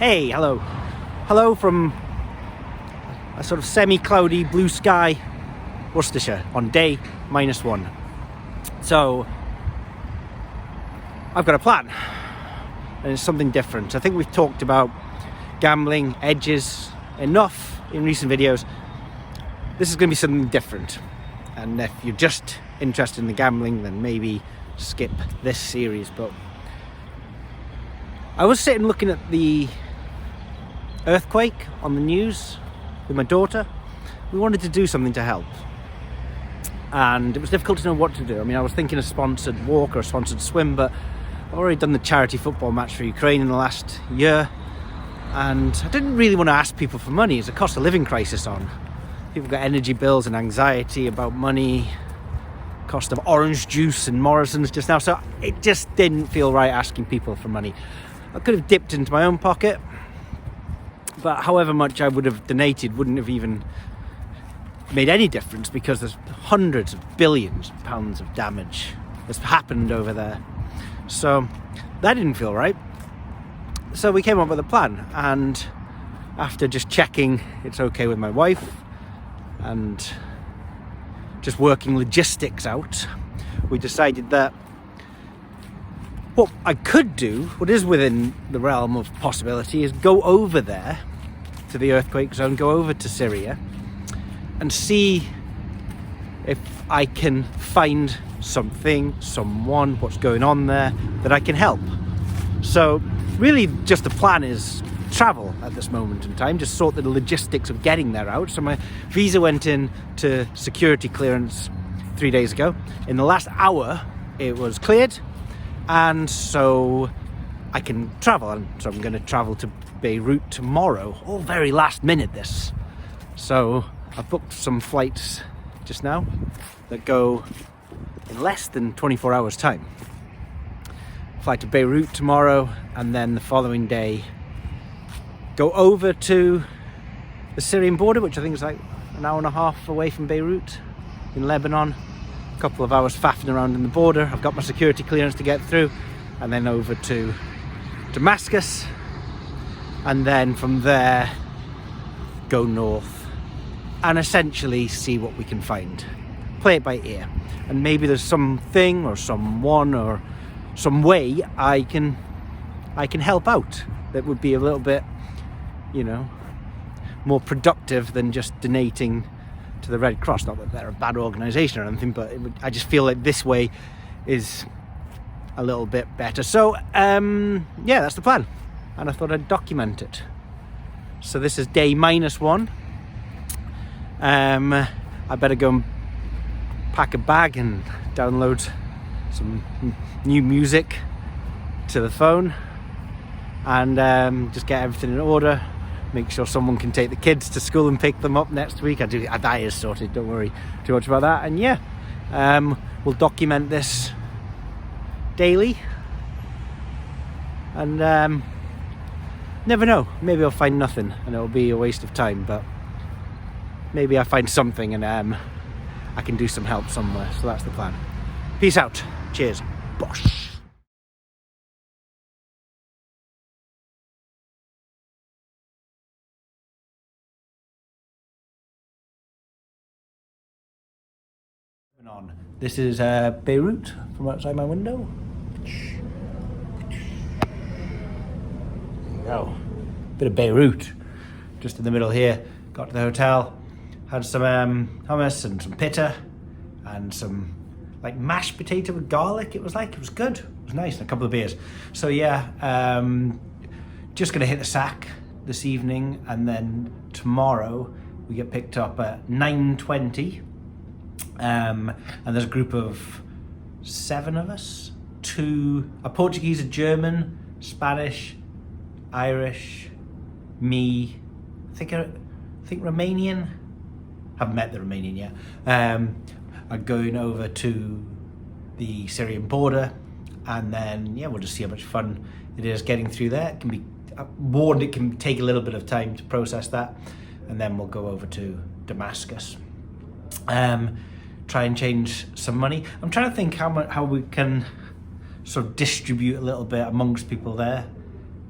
Hey, hello. Hello from a sort of semi-cloudy blue sky Worcestershire on day -1. So I've got a plan and it's something different. I think we've talked about gambling, edges enough in recent videos. This is going to be something different, and if you're just interested in the gambling, then maybe skip this series. But I was sitting looking at the earthquake on the news with my daughter. We wanted to do something to help, and it was difficult to know what to do. I mean, I was thinking a sponsored walk or a sponsored swim, but I've already done the charity football match for Ukraine in the last year, and I didn't really want to ask people for money. There's a cost of living crisis on. People got energy bills and anxiety about money, cost of orange juice and Morrison's just now, so it just didn't feel right asking people for money. I could have dipped into my own pocket, but however much I would have donated wouldn't have even made any difference, because there's hundreds of billions of pounds of damage that's happened over there. So that didn't feel right. So we came up with a plan, and after just checking it's okay with my wife and just working logistics out, we decided that what I could do, what is within the realm of possibility, is go over there to the earthquake zone, go over to Syria and see if I can find something, someone, what's going on there that I can help. So really just the plan is travel at this moment in time, just sort the logistics of getting there out. So my visa went in to security clearance 3 days ago. In the last hour it was cleared, and so I can travel. And so I'm going to travel to Beirut tomorrow, all very last minute this. So I've booked some flights just now that go in less than 24 hours time. Fly to Beirut tomorrow, and then the following day go over to the Syrian border, which I think is like an hour and a half away from Beirut, in Lebanon. A couple of hours faffing around in the border. I've got my security clearance to get through, and then over to Damascus, and then from there go north and essentially see what we can find. Play it by ear, and maybe there's something or someone or some way I can help out that would be a little bit, more productive than just donating to the Red Cross. Not that they're a bad organisation or anything, but I just feel like this way is a little bit better. So yeah, that's the plan, and I thought I'd document it. So this is day -1. I better go and pack a bag and download some new music to the phone, and just get everything in order. Make sure someone can take the kids to school and pick them up next week. That is sorted, don't worry too much about that. And yeah, we'll document this daily, and never know, maybe I'll find nothing and it'll be a waste of time, but maybe I find something and I can do some help somewhere. So that's the plan. Peace out. Cheers. Bosh. This is Beirut from outside my window. There you go. Bit of Beirut just in the middle here. Got to the hotel, had some hummus and some pitta and some like mashed potato with garlic. It was good. It was nice, and a couple of beers. So yeah, just gonna hit the sack this evening, and then tomorrow we get picked up at 9:20. And there's a group of 7 of us, a Portuguese, a German, Spanish, Irish, me, I think Romanian, haven't met the Romanian yet, are going over to the Syrian border, and then yeah, we'll just see how much fun it is getting through there. It can be warned, it can take a little bit of time to process that, and then we'll go over to Damascus. Try and change some money. I'm trying to think how we can sort of distribute a little bit amongst people there,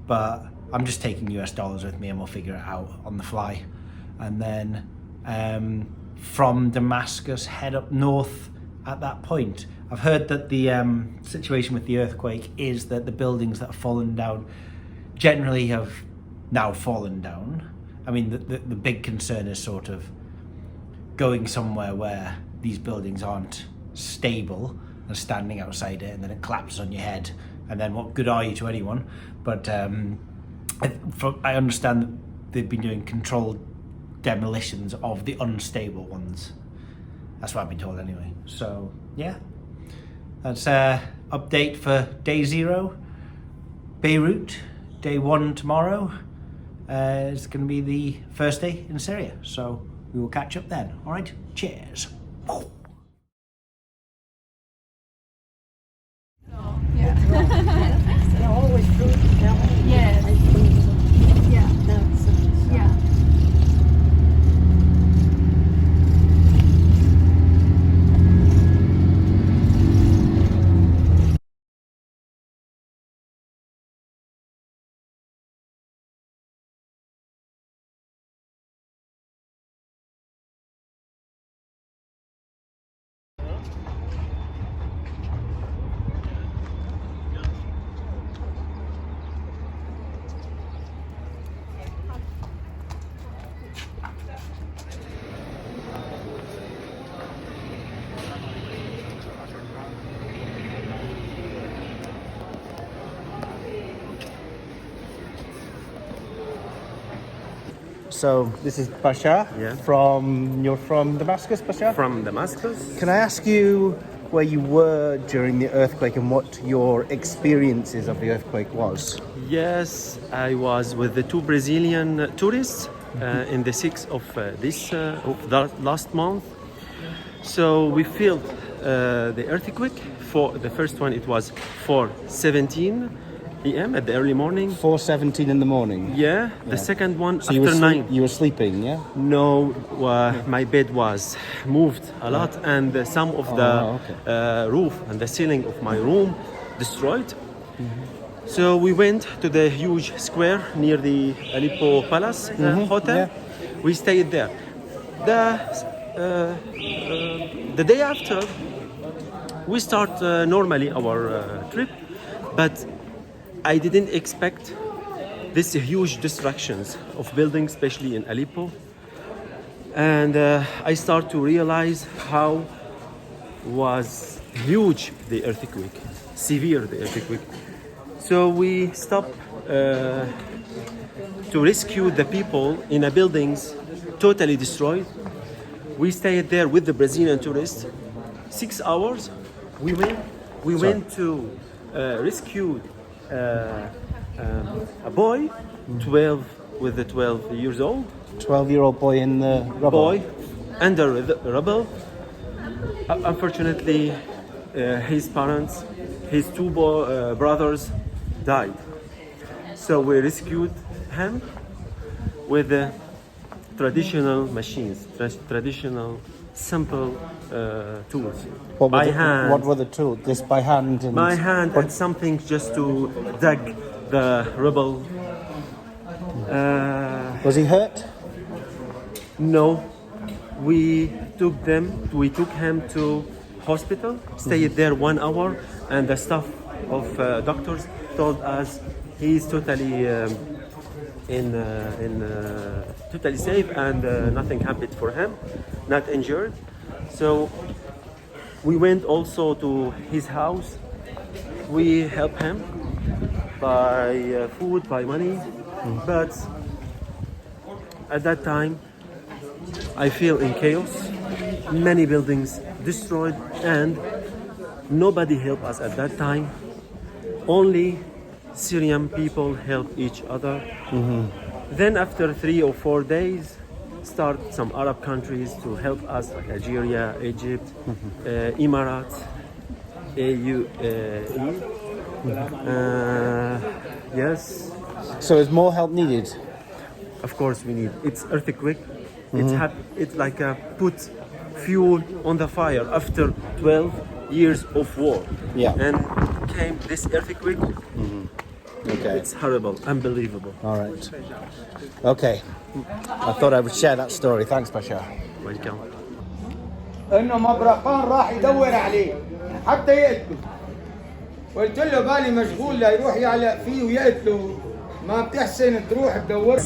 but I'm just taking US dollars with me and we'll figure it out on the fly. And then from Damascus, head up north at that point. I've heard that the situation with the earthquake is that the buildings that have fallen down generally have now fallen down. I mean, the big concern is sort of going somewhere where these buildings aren't stable and standing outside it, and then it collapses on your head, and then what good are you to anyone? But I understand that they've been doing controlled demolitions of the unstable ones. That's what I've been told anyway. So yeah, that's update for day 0. Beirut, day 1 tomorrow. It's going to be the first day in Syria, so we will catch up then. All right, cheers. Yeah. They're always fruit. Yes. Yeah. Yeah. So this is Bashar. Yeah. You're from Damascus, Bashar? From Damascus. Can I ask you where you were during the earthquake and what your experiences of the earthquake was? Yes, I was with the 2 Brazilian tourists in the 6th of last month. So we felt the earthquake. For the first one, it was 4:17 p.m. at the early morning. 4:17 in the morning. Yeah. The second one So after 9. You were sleeping, yeah? No, my bed was moved a lot, and some of the roof and the ceiling of my room destroyed. So we went to the huge square near the Aleppo Palace hotel. Yeah. We stayed there. The day after, we start normally our trip, but I didn't expect this huge destructions of buildings, especially in Aleppo. And I start to realize how was huge the earthquake, severe the earthquake. So we stopped to rescue the people in a buildings totally destroyed. We stayed there with the Brazilian tourists. 6 hours. We went to rescue a boy, 12 with the 12 years old. 12-year-old boy in the rubble. Boy under the rubble. Unfortunately, his parents, his 2 brothers died. So we rescued him with the traditional machines, traditional simple tools. By hand. What were the tools? Just by hand? And By hand and something just to dig the rubble. Was he hurt? No, we took him to hospital, stayed there 1 hour, and the staff of doctors told us he's totally totally safe and nothing happened for him, not injured. So we went also to his house. We helped him by food, by money, but at that time I feel in chaos. Many buildings destroyed and nobody helped us at that time. Only Syrian people help each other. Then after 3 or 4 days, start some Arab countries to help us, like Algeria, Egypt, Emirates, UAE. Yes. So is more help needed? Of course we need. It's earthquake. It's like put fuel on the fire after 12 years of war. Yeah. And came this earthquake. Okay. It's horrible, unbelievable. All right. Okay. I thought I would share that story. Thanks, Pasha. Welcome. انه مبرقان راح يدور عليه حتى يقتله. قلت له بالي مشغول لا يروح يعلق فيه ويقتله. ما بتحسن تروح تدور.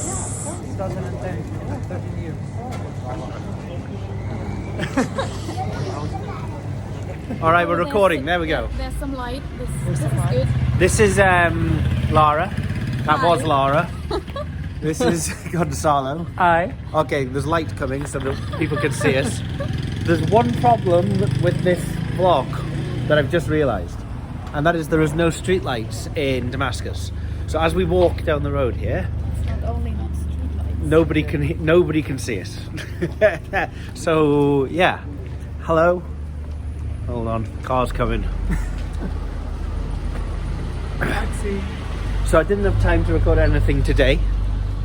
All right, we're recording. There we go. There's some light. This is good. This is Lara. That Hi. was Lara. This is Gonzalo. Hi. Okay, there's light coming so that people can see us. There's one problem with this vlog that I've just realised, and that is there is no street lights in Damascus. So as we walk down the road here, It's not only not street lights. nobody can see us. So yeah, hello. Hold on, car's coming. So I didn't have time to record anything today.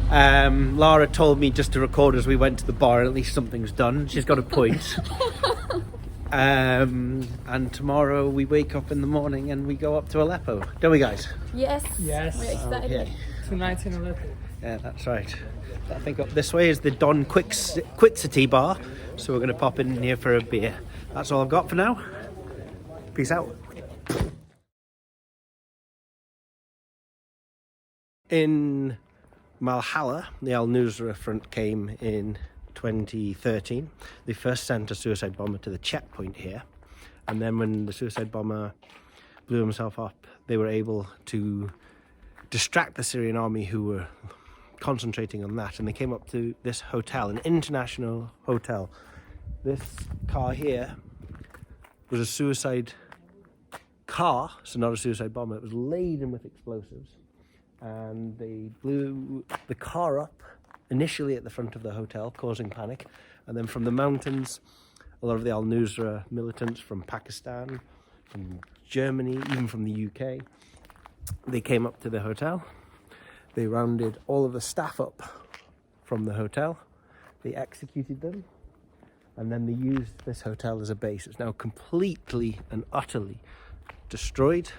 Lara told me just to record as we went to the bar, and at least something's done. She's got a point. And tomorrow we wake up in the morning and we go up to Aleppo, don't we, guys? Yes. Yes. We're excited. Okay. Tonight in Aleppo. Yeah, that's right. I think up this way is the Don Quixity bar, so we're going to pop in here for a beer. That's all I've got for now. Peace out. In Malhalla, the Al-Nusra Front came in 2013. They first sent a suicide bomber to the checkpoint here, and then when the suicide bomber blew himself up, they were able to distract the Syrian army who were concentrating on that, and they came up to this hotel, an international hotel. This car here was a suicide car, so not a suicide bomber. It was laden with explosives, and they blew the car up initially at the front of the hotel, causing panic, and then from the mountains, a lot of the Al-Nusra militants from Pakistan, from Germany, even from the UK, they came up to the hotel. They rounded all of the staff up from the hotel. They executed them, and then they used this hotel as a base. It's now completely and utterly destroyed.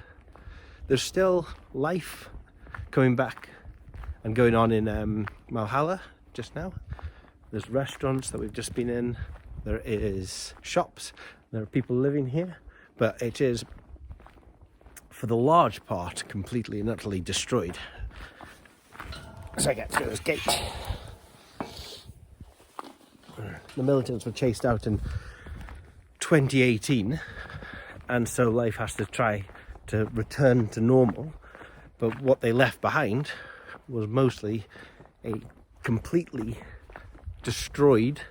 There's still life coming back and going on in Malhalla just now. There's restaurants that we've just been in. There is shops. There are people living here, but it is, for the large part, completely and utterly destroyed. As I get through this gate. The militants were chased out in 2018, and so life has to try to return to normal. But what they left behind was mostly a completely destroyed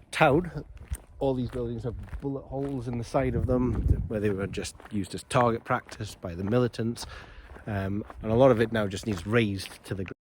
town. All these buildings have bullet holes in the side of them where they were just used as target practice by the militants. And a lot of it now just needs razed to the ground.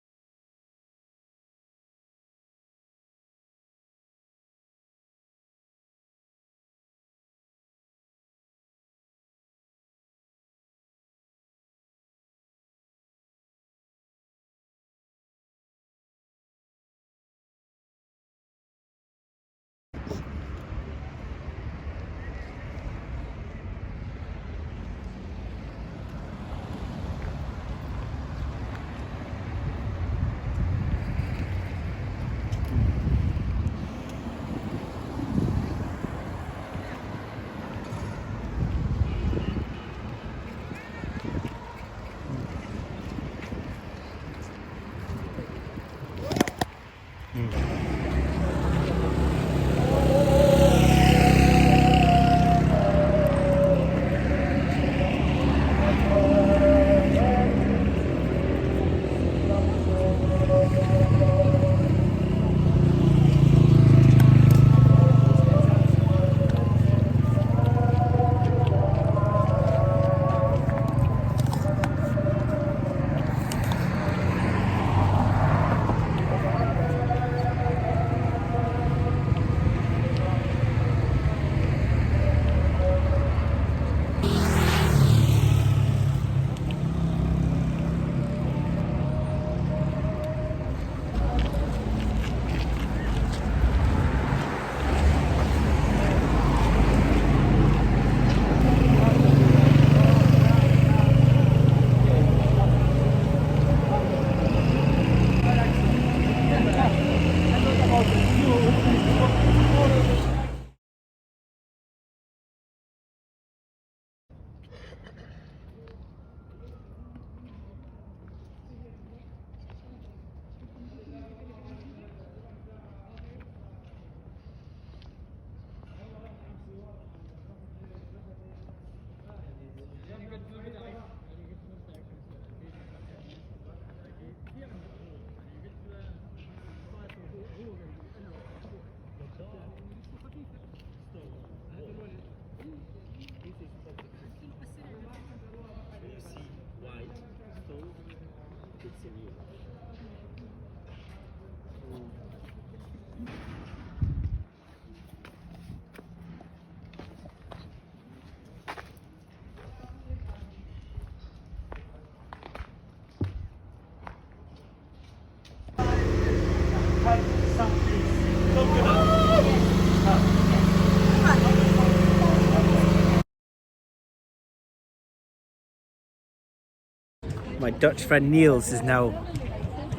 My Dutch friend Niels is now,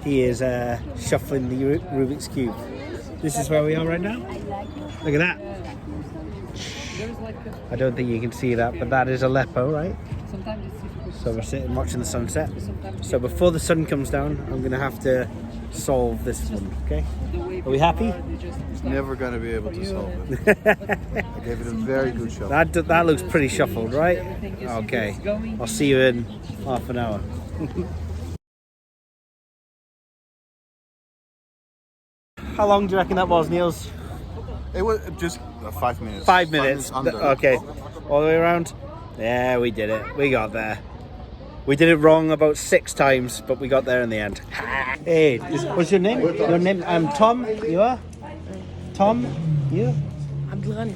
he is shuffling the Rubik's Cube. This is where we are right now. Look at that. I don't think you can see that, but that is Aleppo, right? So we're sitting watching the sunset. So before the sun comes down, I'm going to have to solve this one, okay? Are we happy? Never going to be able to solve it. I gave it a very good shot. That looks pretty shuffled, right? Okay. I'll see you in half an hour. How long do you reckon that was, Niels? It was just 5 minutes. 5 minutes. Under. Okay. All the way around? Yeah, we did it. We got there. We did it wrong about 6 times, but we got there in the end. Hey, what's your name? Your name? I'm Tom. You are? Tom? You? Abdulghani.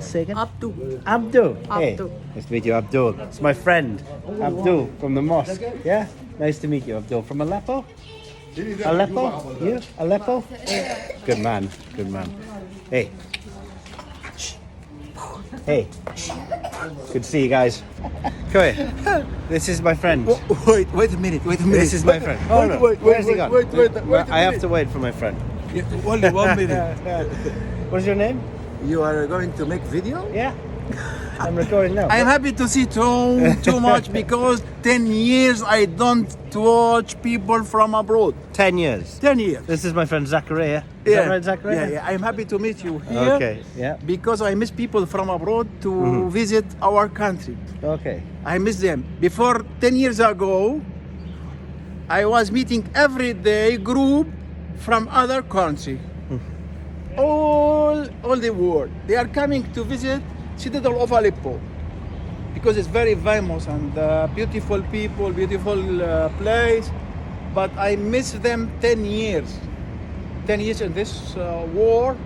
Say again? Abdul. Abdul. Hey, Abdul. nice to meet you, Abdul. It's my friend, Abdul, from the mosque. Yeah? Nice to meet you, Abdul. From Aleppo? Aleppo? You? Aleppo? Good man. Good man. Hey. Hey. Good to see you guys. Come here. This is my friend. Wait a minute. This is my friend. Oh, no. Where's he gone? I have to wait for my friend. Only 1 minute. What's your name? You are going to make video? Yeah. I'm recording now. I'm happy to see too much because 10 years I don't watch people from abroad. 10 years. 10 years. This is my friend Zachariah. Is that right, Zachariah? Yeah. I'm happy to meet you here. Okay, yeah. Because I miss people from abroad to visit our country. Okay. I miss them. Before 10 years ago, I was meeting every day group from other country. All the world. They are coming to visit Citadel of Aleppo because it's very famous and beautiful people, beautiful place. But I miss them 10 years. 10 years in this war,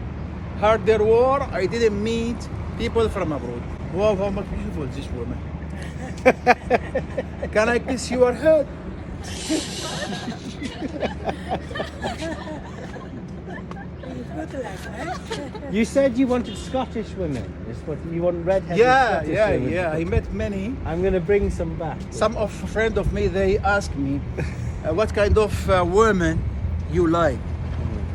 harder war, I didn't meet people from abroad. Wow, how much beautiful this woman. Can I kiss your head? You said you wanted Scottish women. Is what you want, redheaded Scottish women. Yeah. I met many. I'm gonna bring some back. Some of friend of me, they asked me, what kind of woman you like?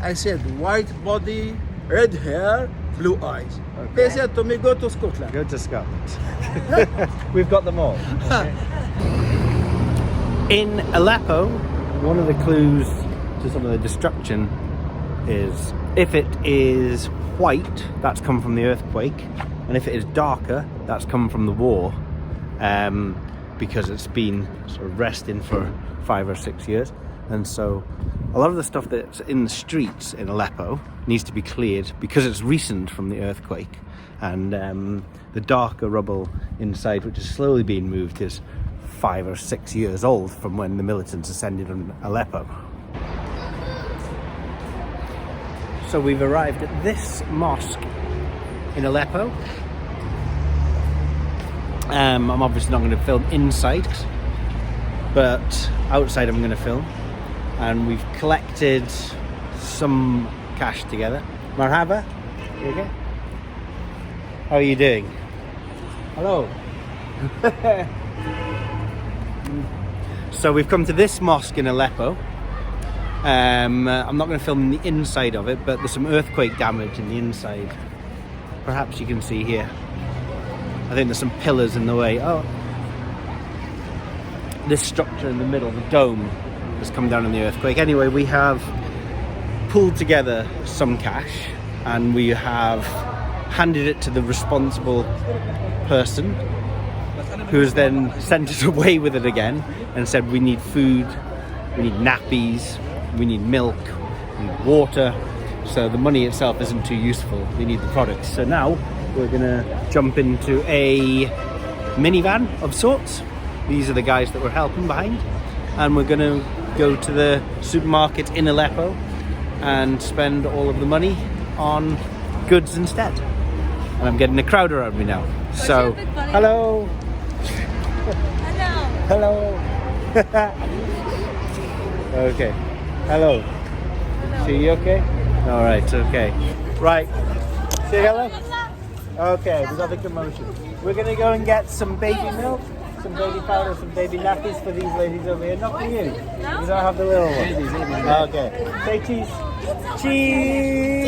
I said, white body, red hair, blue eyes. Okay. They said to me, go to Scotland. Go to Scotland. We've got them all. Okay. In Aleppo, one of the clues to some of the destruction is if it is white, that's come from the earthquake, and if it is darker, that's come from the war, because it's been sort of resting for 5 or 6 years. And so a lot of the stuff that's in the streets in Aleppo needs to be cleared because it's recent from the earthquake, and the darker rubble inside, which is slowly being moved, is 5 or 6 years old from when the militants ascended on Aleppo. So we've arrived at this mosque in Aleppo. I'm obviously not going to film inside, but outside I'm going to film. And we've collected some cash together. Marhaba, you okay? How are you doing? Hello. So we've come to this mosque in Aleppo. I'm not going to film the inside of it, but there's some earthquake damage in the inside. Perhaps you can see here. I think there's some pillars in the way. Oh, this structure in the middle, the dome, has come down in the earthquake. Anyway, we have pulled together some cash and we have handed it to the responsible person, who has then sent us away with it again and said we need food, we need nappies, we need milk, we need water. So the money itself isn't too useful, we need the products. So now we're gonna jump into a minivan of sorts. These are the guys that we're helping behind, and we're gonna go to the supermarket in Aleppo and spend all of the money on goods instead. And I'm getting a crowd around me now. So, hello. Hello. Okay. Hello. See you okay? All right. Okay. Right. Say hello. Okay. We got the commotion. We're gonna go and get some baby milk, some baby powder, some baby nappies for these ladies over here. Not for you. You don't have the little one. Okay. Say cheese. Cheese.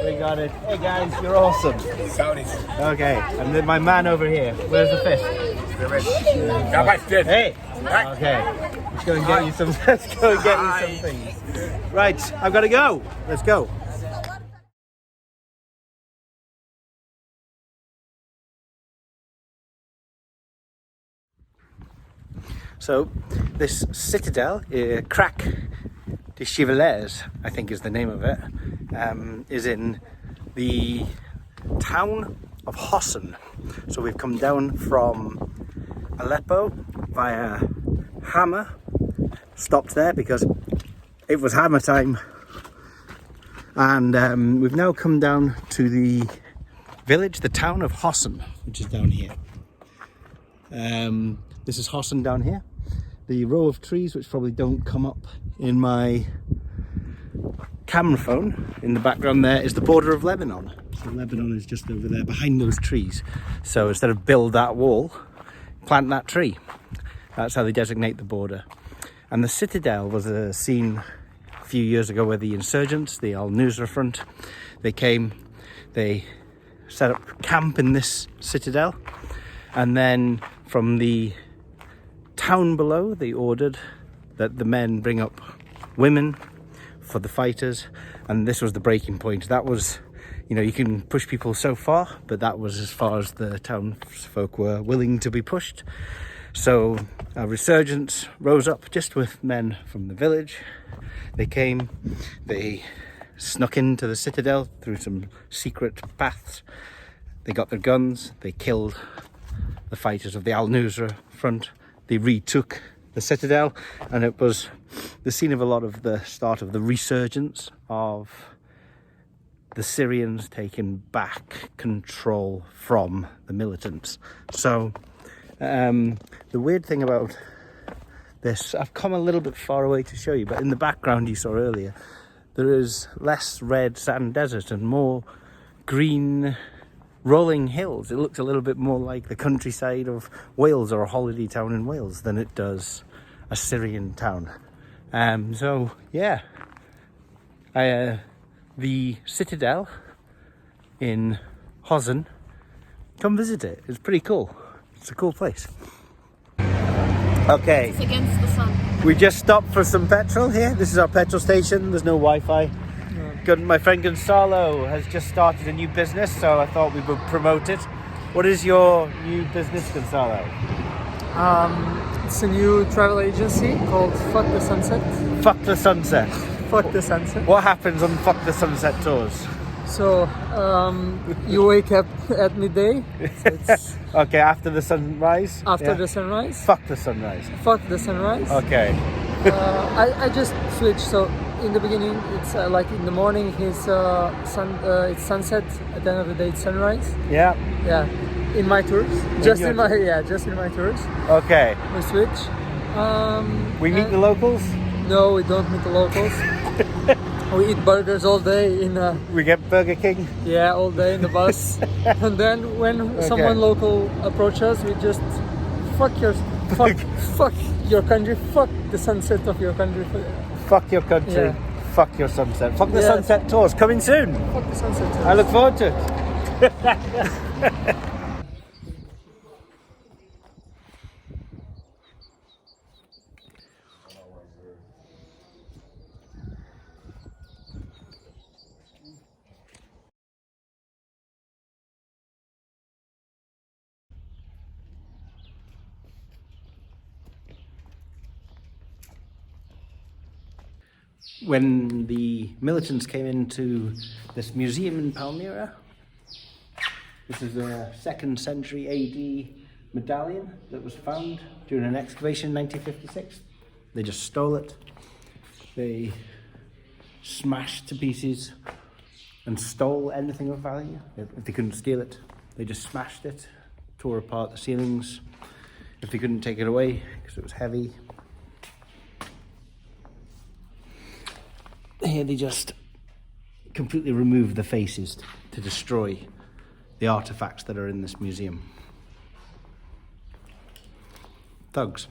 We got it. Hey guys, you're awesome. Okay. And then my man over here. Where's the fish? Hey. Okay. Let's go and get you some. Let's go and get you some things. Right. I've got to go. Let's go. So, this citadel, Krak De Chevliers, I think is the name of it, is in the town of Hossen. So we've come down from Aleppo via Hama, stopped there because it was Hama time, and we've now come down to the village, the town of Hossen, which is down here. This is Hossen down here. The row of trees, which probably don't come up in my camera phone, in the background there is the border of Lebanon. So Lebanon is just over there behind those trees. So instead of build that wall, plant that tree. That's how they designate the border. And the citadel was a scene a few years ago where the insurgents, the Al-Nusra Front, they came, they set up camp in this citadel, and then from the town below they ordered that the men bring up women for the fighters, and this was the breaking point. That was, you know, you can push people so far, but that was as far as the townsfolk were willing to be pushed. So a resurgence rose up just with men from the village. They came, they snuck into the citadel through some secret paths. They got their guns, they killed the fighters of the Al-Nusra Front. They retook the citadel, and it was the scene of a lot of the start of the resurgence of the Syrians taking back control from the militants. So the weird thing about this, I've come a little bit far away to show you, but in the background you saw earlier, there is less red sand desert and more green rolling hills. It looks a little bit more like the countryside of Wales or a holiday town in Wales than it does a Syrian town. So yeah, the citadel in Hossen, come visit it. It's pretty cool. It's a cool place. Okay, It's against the sun. we just stopped for some petrol here. This is our petrol station. There's no Wi-Fi. My friend Gonzalo has just started a new business, so I thought we would promote it. What is your new business, Gonzalo? It's a new travel agency called Fuck the Sunset. Fuck the Sunset. Fuck the Sunset. What happens on Fuck the Sunset tours? So you wake up at midday. So it's Okay, after the sunrise? after Yeah. the sunrise. Fuck the sunrise. Fuck the sunrise. Okay. I just switched. So in the beginning, it's like in the morning, it's sunset. At the end of the day, it's sunrise. Yeah. Yeah, in my tours. Just in my tours. Okay. We switch. We meet the locals? No, we don't meet the locals. We eat burgers all day in We get Burger King? all day in the bus. And then when someone local approaches us, we just fuck your country, fuck the sunset of your country. Fuck your country. Yeah. Fuck your sunset. Fuck the Yeah. Sunset tours. Coming soon. Fuck the sunset. I look forward to it. When the militants came into this museum in Palmyra, this is a 2nd century AD medallion that was found during an excavation in 1956. They just stole it. They smashed to pieces and stole anything of value. If they couldn't steal it, they just smashed it, tore apart the ceilings. If they couldn't take it away because it was heavy, here they just completely removed the faces to destroy the artifacts that are in this museum. Thugs.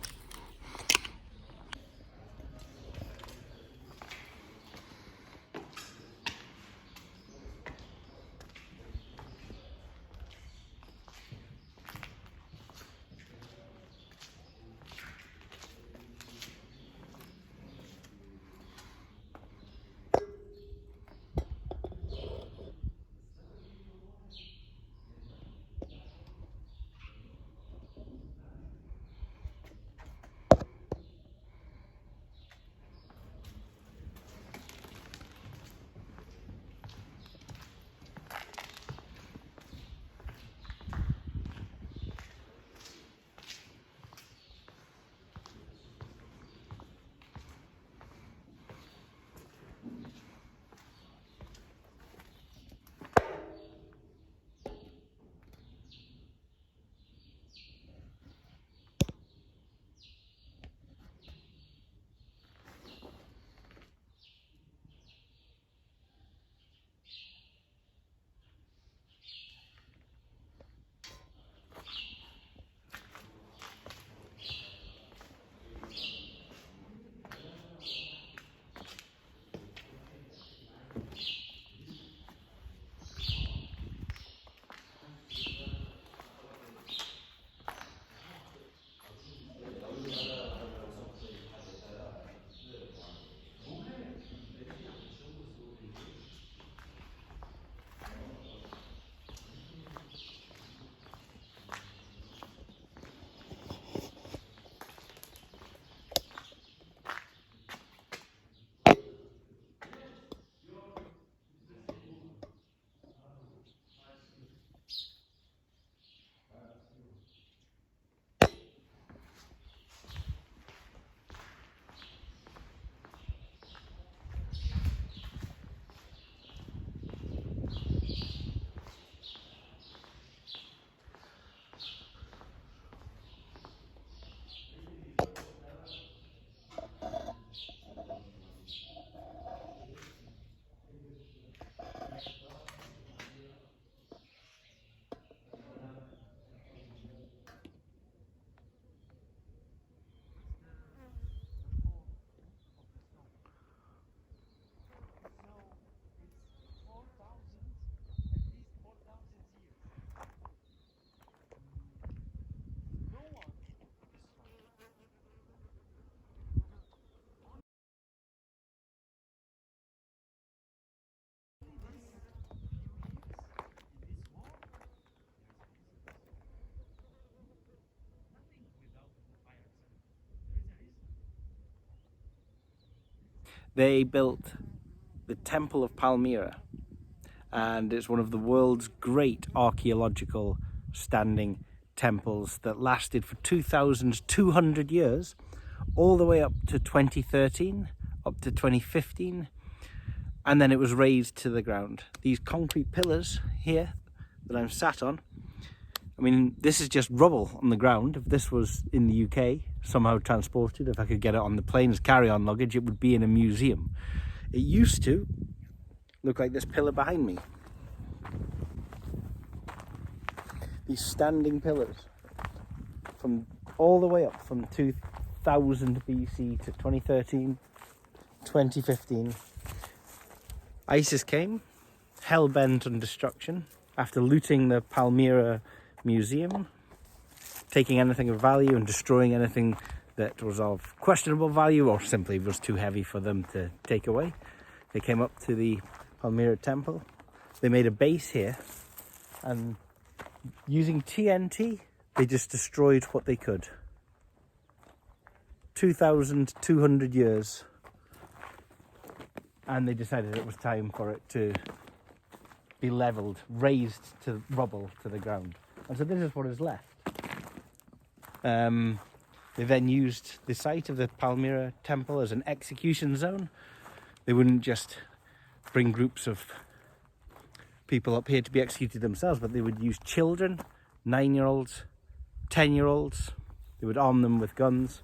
They built the Temple of Palmyra, and it's one of the world's great archaeological standing temples that lasted for 2,200 years, all the way up to 2013, up to 2015, and then it was razed to the ground. These concrete pillars here that I'm sat on, I mean, this is just rubble on the ground. If this was in the UK, somehow transported, if I could get it on the plane as carry-on luggage, it would be in a museum. It used to look like this pillar behind me. These standing pillars from all the way up from 2000 BC to 2013, 2015. ISIS came, hell-bent on destruction, after looting the Palmyra Museum, taking anything of value and destroying anything that was of questionable value or simply was too heavy for them to take away. They came up to the Palmyra Temple. They made a base here, and using TNT, they just destroyed what they could. 2,200 years, and they decided it was time for it to be leveled, razed to rubble to the ground. And so this is what is left. They then used the site of the Palmyra temple as an execution zone. They wouldn't just bring groups of people up here to be executed themselves, but they would use children, 9-year-olds, 10-year-olds. They would arm them with guns,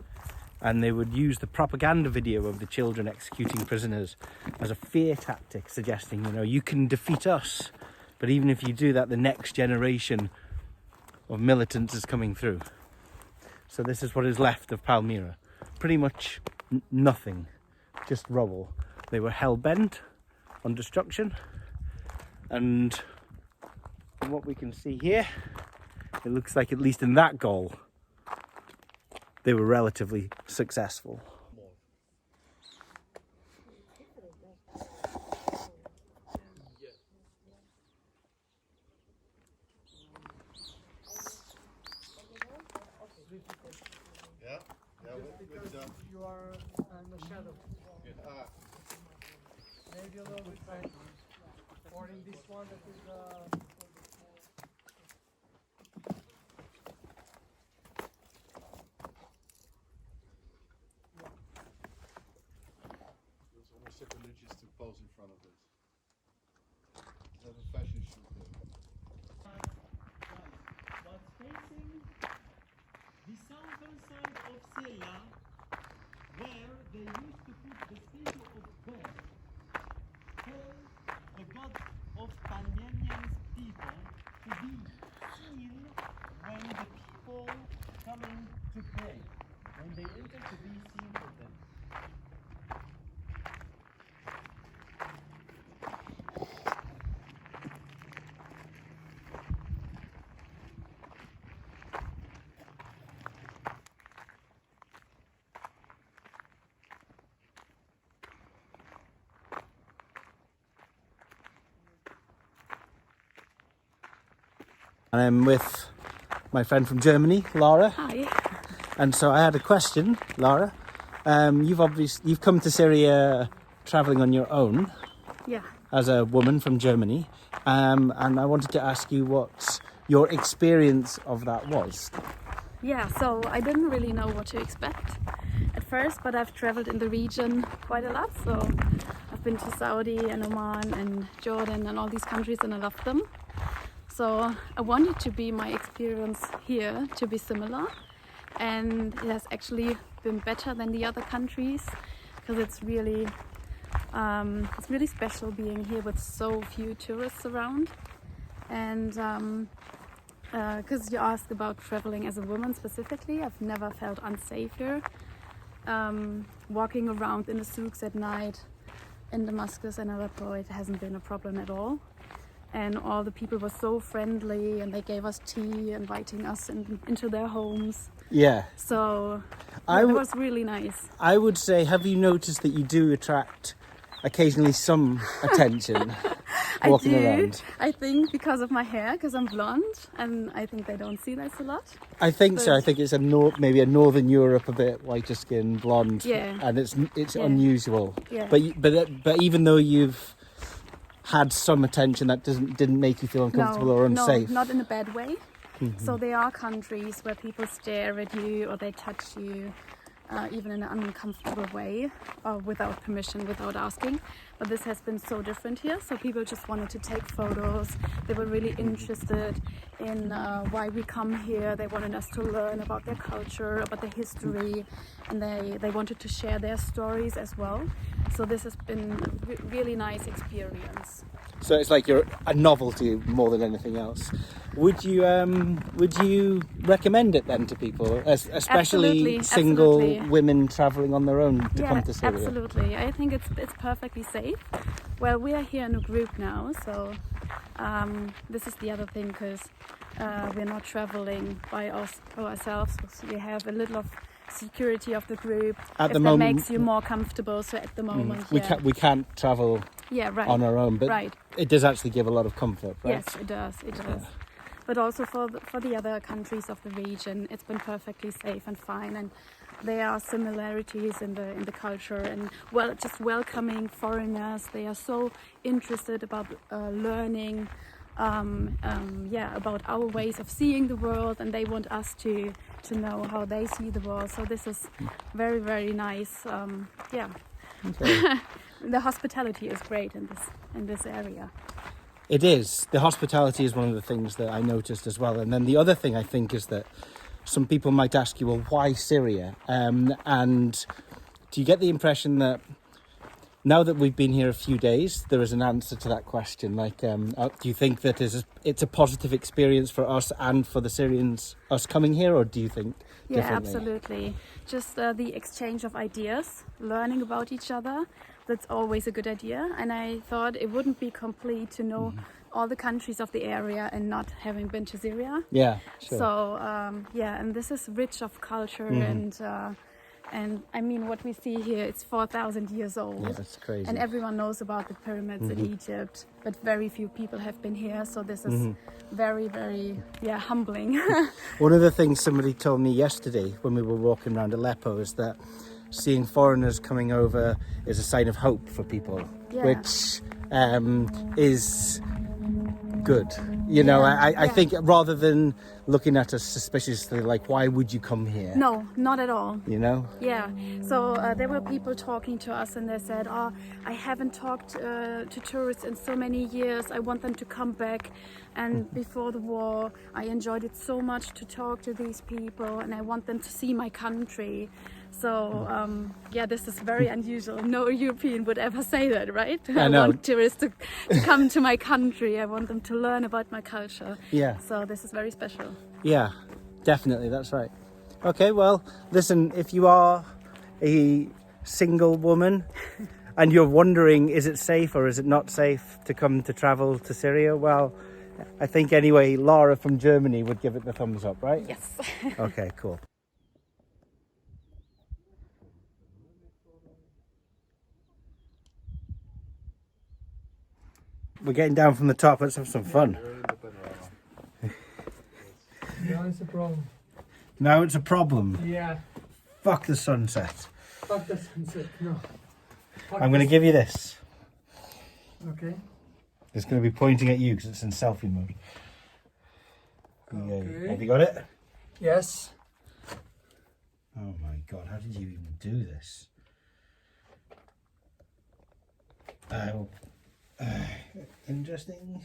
and they would use the propaganda video of the children executing prisoners as a fear tactic, suggesting, you know, you can defeat us, but even if you do that, the next generation of militants is coming through. So this is what is left of Palmyra. Pretty much nothing, just rubble. They were hell-bent on destruction, and from what we can see here, it looks like, at least in that goal, they were relatively successful. You are in the shadow. Maybe a little bit right. Or in this one that is It's almost sacrilegious to pose in front of this. Is that a fashion shoot there? Was facing the southern side of Syria, where they used to put the statue of God, called the god of Palmyrian people, to be seen when the people coming to pray, when they enter, to be seen of them. And I'm with my friend from Germany, Laura. Hi. And so I had a question, Laura. You've come to Syria traveling on your own Yeah. as a woman from Germany, and I wanted to ask you what your experience of that was. Yeah, so I didn't really know what to expect at first, but I've traveled in the region quite a lot. So I've been to Saudi and Oman and Jordan and all these countries, and I love them. So I wanted to be my experience here to be similar, and it has actually been better than the other countries, because it's really special being here with so few tourists around. And because you asked about traveling as a woman specifically, I've never felt unsafe here. Walking around in the souks at night in Damascus and Aleppo, it hasn't been a problem at all. And all the people were so friendly, and they gave us tea, inviting us into their homes. Yeah. So I it was really nice. I would say, have you noticed that you do attract occasionally some attention walking around? I think because of my hair, because I'm blonde, and I think they don't see this a lot. I think so. I think it's maybe a Northern Europe, a bit whiter skin, blonde, Yeah. and it's Yeah. unusual. Yeah. But even though you've had some attention, that didn't make you feel uncomfortable or unsafe. No, not in a bad way. So there are countries where people stare at you or they touch you, even in an uncomfortable way, or without permission, without asking. But this has been so different here. So people just wanted to take photos. They were really interested in why we come here. They wanted us to learn about their culture, about their history, and they wanted to share their stories as well. So this has been a really nice experience. So it's like you're a novelty more than anything else. Would you recommend it then to people, especially single women travelling on their own to come to Syria? Absolutely. I think it's perfectly safe. Well, we are here in a group now, so this is the other thing, because we're not travelling by ourselves. So we have a little of security of the group. At the that moment, makes you more comfortable. So at the moment, we can't travel on our own, but it does actually give a lot of comfort, right? Yes, it does. It does. But also for the other countries of the region, it's been perfectly safe and fine, and there are similarities in the culture, and just welcoming foreigners. They are so interested about learning, about our ways of seeing the world, and they want us to to know how they see the world. So this is very, very nice. Yeah. Okay. The hospitality is great in this area. It is. The hospitality is one of the things that I noticed as well. And then the other thing I think is that some people might ask you, well, why Syria? And do you get the impression that now that we've been here a few days, there is an answer to that question? Like, do you think that it's a positive experience for us and for the Syrians, us coming here, or do you think Yeah, differently? absolutely. Just the exchange of ideas, learning about each other, that's always a good idea. And I thought it wouldn't be complete to know all the countries of the area and not having been to Syria. Yeah, sure. So, yeah, and this is rich of culture and I mean, what we see here, it's 4,000 years old. Yeah, that's crazy. And everyone knows about the pyramids in Egypt, but very few people have been here. So this is very, very, humbling. One of the things somebody told me yesterday when we were walking around Aleppo is that seeing foreigners coming over is a sign of hope for people, which is good. You know, I think rather than looking at us suspiciously, like, why would you come here? No, not at all. You know? Yeah, so there were people talking to us and they said, oh, I haven't talked to tourists in so many years. I want them to come back. And before the war, I enjoyed it so much to talk to these people and I want them to see my country. So, yeah, this is very unusual. No European would ever say that, right? I want tourists to come to my country. I want them to learn about my culture. Yeah. So this is very special. Yeah, definitely, that's right. Okay, well, listen, if you are a single woman and you're wondering, is it safe or is it not safe to come to travel to Syria? Well, I think anyway, Laura from Germany would give it the thumbs up, right? Yes. Okay, cool. We're getting down from the top. Let's have some fun. No, it's a problem. Now it's a problem. Yeah. Fuck the sunset. Fuck the sunset. No. Fuck I'm going to give you this. Okay. It's going to be pointing at you because it's in selfie mode. Okay. Have you got it? Yes. Oh my god, how did you even do this? Interesting.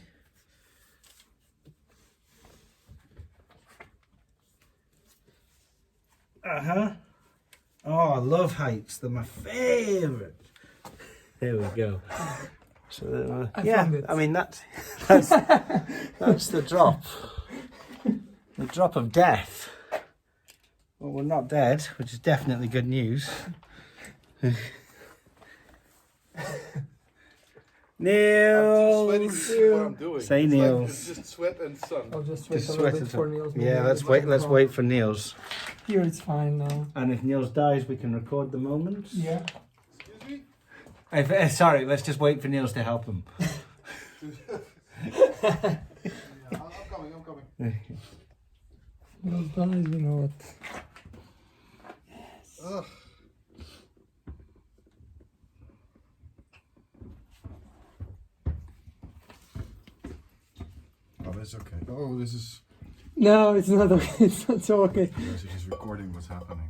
Oh, I love heights. They're my favourite. There we go. So I mean that's the drop. The drop of death. Well, we're not dead, which is definitely good news. Niels! I'm just sweating what I'm doing. Say it's Niels. Like, it's just sweat and sun. I'll just wait Just a little sweat bit it for up. Niels. Yeah, let's wait for Niels. Here it's fine now. And if Niels dies, we can record the moment. Yeah. Excuse me? Sorry, let's just wait for Niels to help him. Yeah, I'm coming. Niels dies, you know what. Ugh. Oh, that's okay. Oh, this is... No, it's not okay. It's not so okay. This is recording what's happening.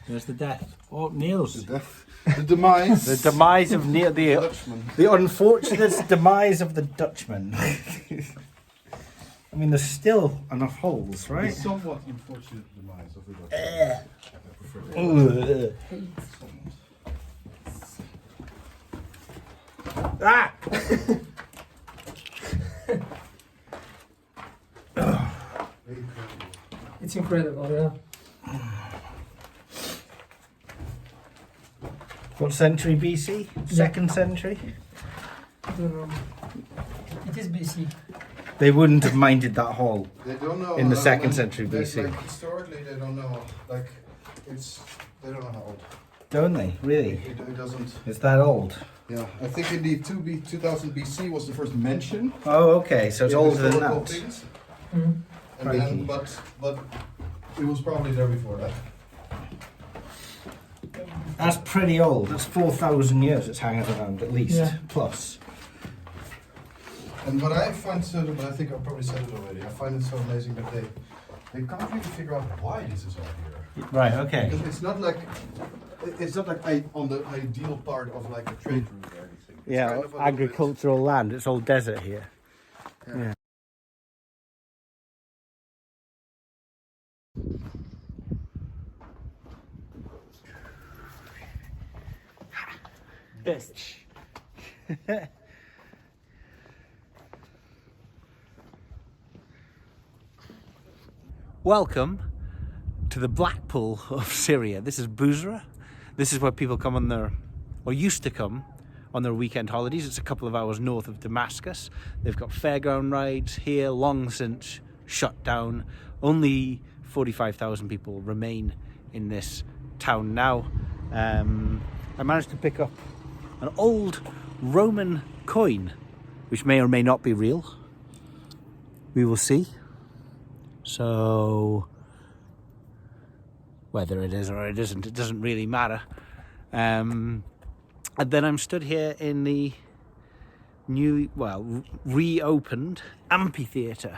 There's the death. Oh, Niels. The demise. The demise of Niels. Dutchman. The unfortunate demise of the Dutchman. I mean, there's still enough holes, right? The somewhat unfortunate demise of the Dutchman. Ah! It's incredible, yeah. What century BC? Second century? I don't know. It is BC. They wouldn't have minded that hole They don't know. in the second century BC. Like, historically, they don't know. Like, they don't know how old. Don't they? Really? It doesn't. It's that old? Yeah, I think indeed 2000 BC was the first mention. Oh, okay. So it's in older than historical that. things. Mm-hmm. And then, but it was probably there before that. That's pretty old. That's 4,000 years it's hanging around at least. Yeah. Plus. And what I find so, but I think I probably said it already. I find it so amazing that they can't really figure out why this is all here. Right. Okay. Because it's not like on the ideal part of like a trade route or anything. It's Yeah, kind of a little agricultural land. It's all desert here. Yeah. Best. Welcome to the Blackpool of Syria. This is Busra. This is where people come on their, or used to come, on their weekend holidays. It's a couple of hours north of Damascus. They've got fairground rides here, long since shut down. Only 45,000 people remain in this town now. I managed to pick up an old Roman coin, which may or may not be real. We will see. So, whether it is or it isn't, it doesn't really matter. And then I'm stood here in the reopened amphitheatre,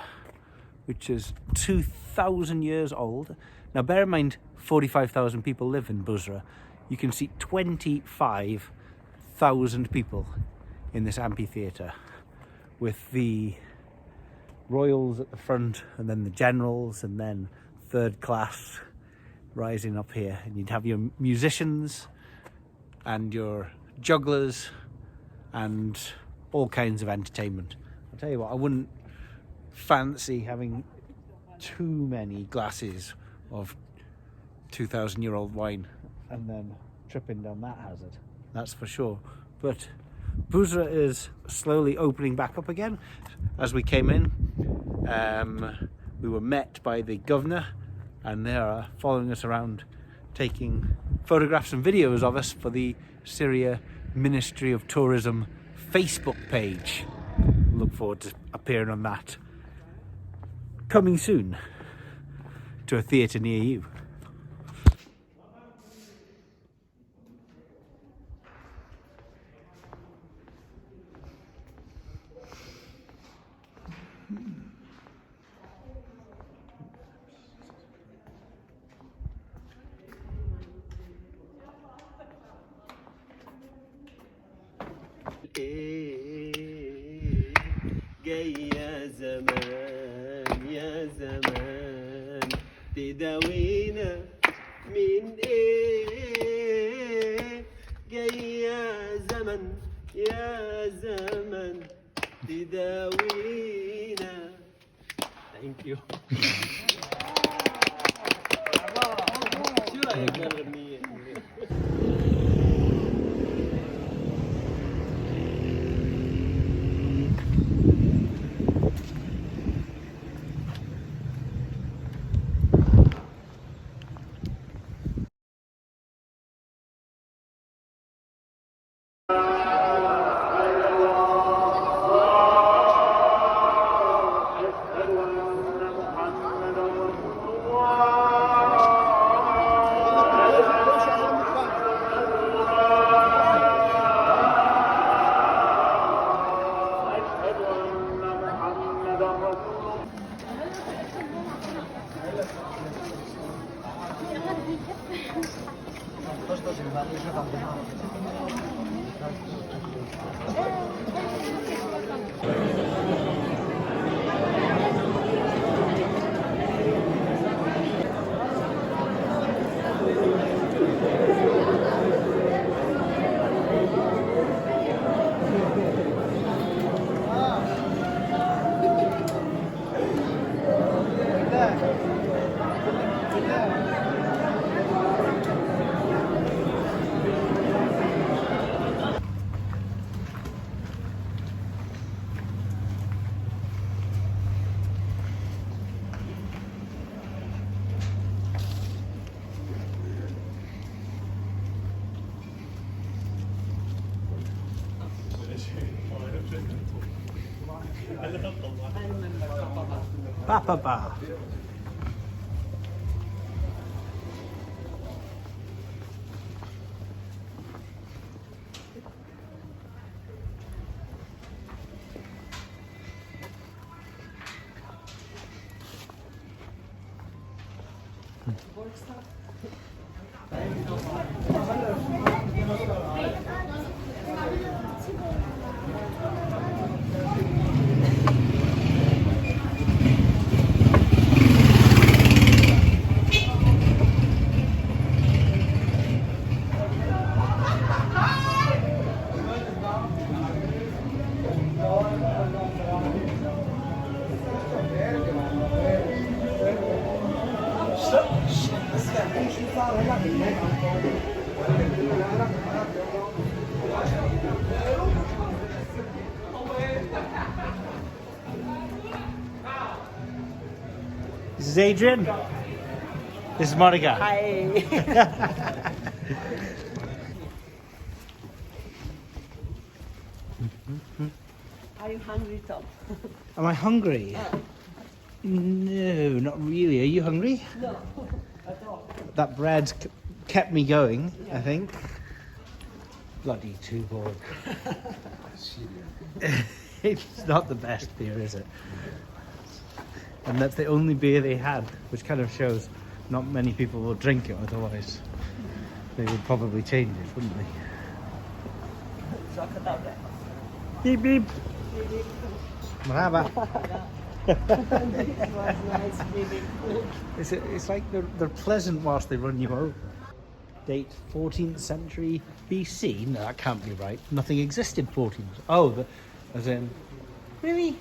which is 2,000 years old. Now bear in mind, 45,000 people live in Busra. You can see 25,000 people in this amphitheatre, with the royals at the front, and then the generals, and then third class rising up here. And you'd have your musicians and your jugglers and all kinds of entertainment. I'll tell you what, I wouldn't fancy having too many glasses of 2,000-year-old wine and then tripping down that hazard, that's for sure. But Busra is slowly opening back up again. As we came in, we were met by the governor, and they are following us around, taking photographs and videos of us for the Syria Ministry of Tourism Facebook page. Look forward to appearing on that. Coming soon to a theatre near you. جاي يا زمان يا زمان تداوينا من ايه جاي يا زمن تداوينا. Thank you. شو رأيك بالأغنية؟ Ba ba ba. This is Adrian. This is Monica. Hi. Are you hungry, Tom? Am I hungry? No, not really. Are you hungry? No, at all. That bread kept me going, I think. Bloody Tuborg. It's not the best beer, is it? And that's the only beer they had, which kind of shows not many people will drink it, otherwise they would probably change it, wouldn't they? Beep beep. Marhaba. It's like they're pleasant whilst they run you over. Date 14th century BC? No, that can't be right. Nothing existed 14th. Oh, as in, really?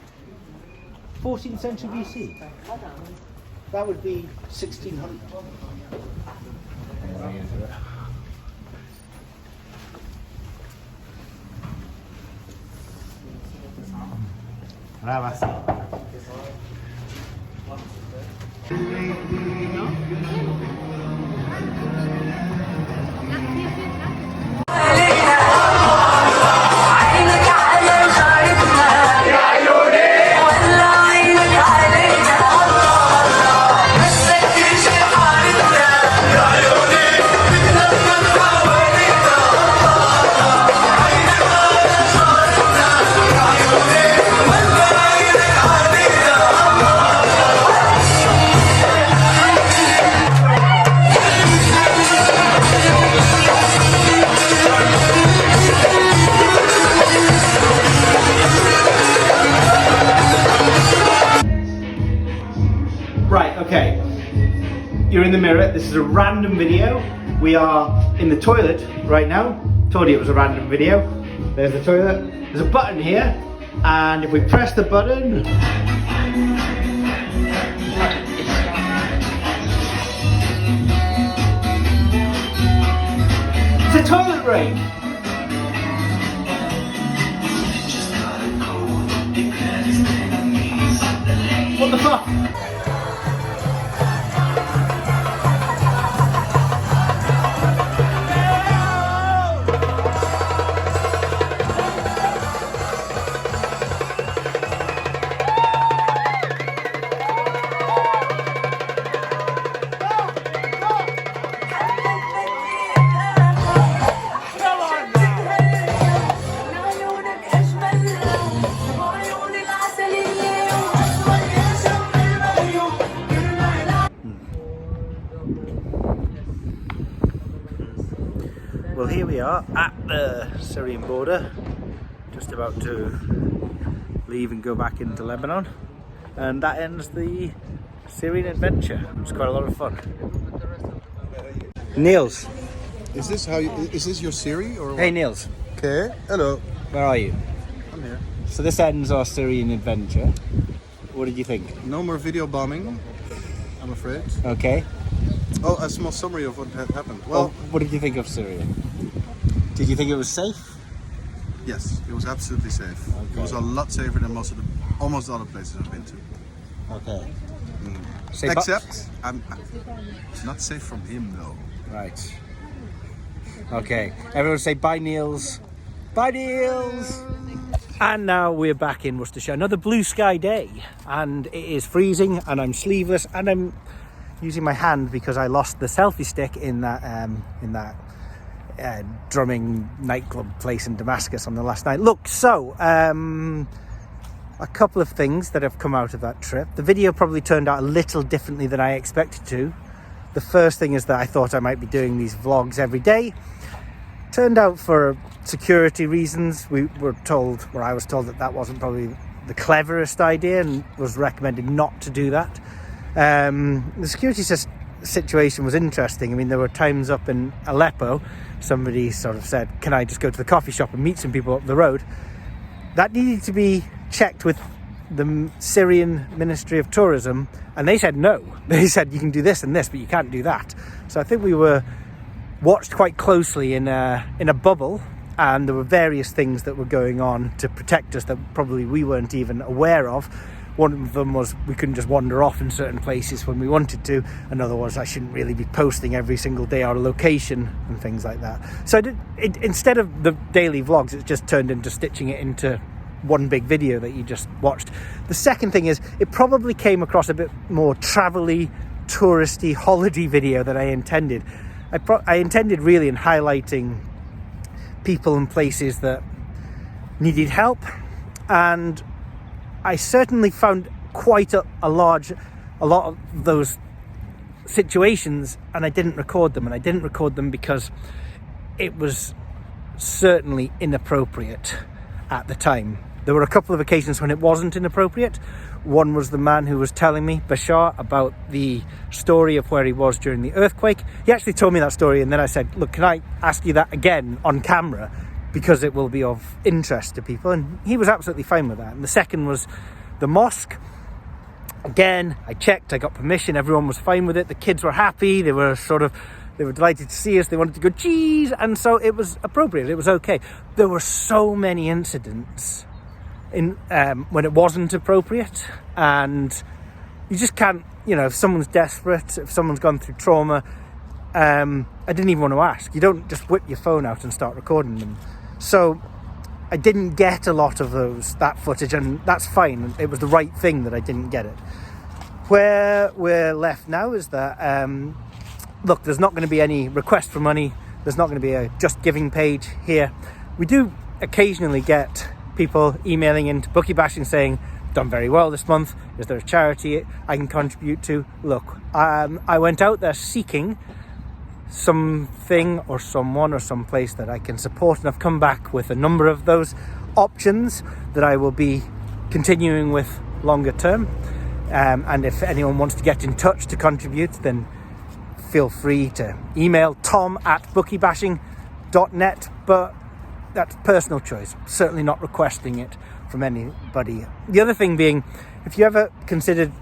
14th century BC? That would be 1600. Okay, you're in the mirror. This is a random video. We are in the toilet right now. Told you it was a random video. There's the toilet. There's a button here, and if we press the button, it's a toilet rake. What the fuck? Well, here we are at the Syrian border, just about to leave and go back into Lebanon, and that ends the Syrian adventure. It was quite a lot of fun. Niels. Is this your Siri or what? Hey Niels. Okay. Hello. Where are you? I'm here. So this ends our Syrian adventure. What did you think? No more video bombing, I'm afraid. Okay. Oh, a small summary of what had happened. Well, what did you think of Syria? Did you think it was safe? yes, it was absolutely safe. It was a lot safer than almost all the places I've been to. Okay. Except, it's not safe from him though. Right. Okay. Everyone say bye, Niels. Bye, Niels. And now we're back in Worcestershire. Another blue sky day, and it is freezing, and I'm sleeveless, and I'm using my hand because I lost the selfie stick in that drumming nightclub place in Damascus on the last night. Look, so a couple of things that have come out of that trip. The video probably turned out a little differently than I expected to. The first thing is that I thought I might be doing these vlogs every day. Turned out, for security reasons, we were told, or I was told, that that wasn't probably the cleverest idea and was recommended not to do that. The security situation was interesting. I mean, there were times up in Aleppo, somebody sort of said, can I just go to the coffee shop and meet some people up the road? That needed to be checked with the Syrian Ministry of Tourism, and they said no. They said you can do this and this, but you can't do that. So I think we were watched quite closely in a bubble, and there were various things that were going on to protect us that probably we weren't even aware of. One of them was we couldn't just wander off in certain places when we wanted to. Another was I shouldn't really be posting every single day our location and things like that. So instead of the daily vlogs, it just turned into stitching it into one big video that you just watched. The second thing is, it probably came across a bit more travel-y, touristy, holiday video than I intended. I intended really in highlighting people and places that needed help, and I certainly found quite a lot of those situations, and I didn't record them. And I didn't record them because it was certainly inappropriate at the time. There were a couple of occasions when it wasn't inappropriate. One was the man who was telling me, Bashar, about the story of where he was during the earthquake. He actually told me that story, and then I said, look, can I ask you that again on camera, because it will be of interest to people? And he was absolutely fine with that. And the second was the mosque. Again, I checked, I got permission, everyone was fine with it. The kids were happy, they were delighted to see us, they wanted to go cheese, and so it was appropriate, it was okay. There were so many incidents when it wasn't appropriate, and you just can't, if someone's desperate, if someone's gone through trauma, I didn't even want to ask. You don't just whip your phone out and start recording them. So I didn't get a lot of that footage, and that's fine. It was the right thing that I didn't get it. Where we're left now is that, look, there's not going to be any request for money. There's not going to be a Just Giving page here. We do occasionally get people emailing into Bookie Bashing saying, done very well this month, is there a charity I can contribute to? Look, I went out there seeking something or someone or some place that I can support, and I've come back with a number of those options that I will be continuing with longer term. And if anyone wants to get in touch to contribute, then feel free to email tom@bookiebashing.net, but that's personal choice, certainly not requesting it from anybody. The other thing being, if you ever considered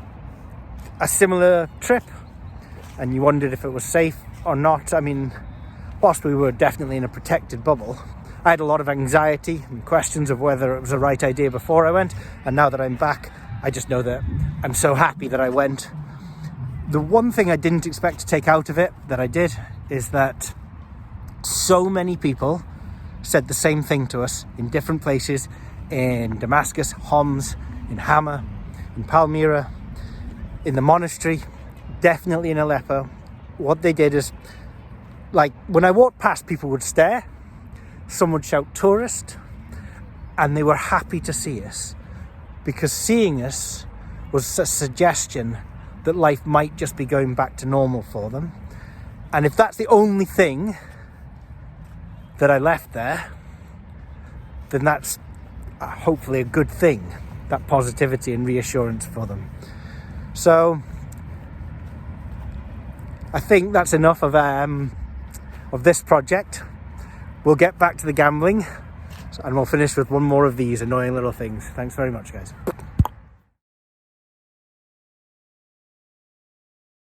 a similar trip and you wondered if it was safe or not, I mean, whilst we were definitely in a protected bubble, I had a lot of anxiety and questions of whether it was the right idea before I went, and now that I'm back, I just know that I'm so happy that I went. The one thing I didn't expect to take out of it that I did is that so many people said the same thing to us in different places, in Damascus, Homs, in Hama, in Palmyra, in the monastery, definitely in Aleppo. What they did is, like, when I walked past, people would stare, some would shout tourist, and they were happy to see us, because seeing us was a suggestion that life might just be going back to normal for them. And if that's the only thing that I left there, then that's hopefully a good thing, that positivity and reassurance for them. So I think that's enough of this project. We'll get back to the gambling, and we'll finish with one more of these annoying little things. Thanks very much, guys.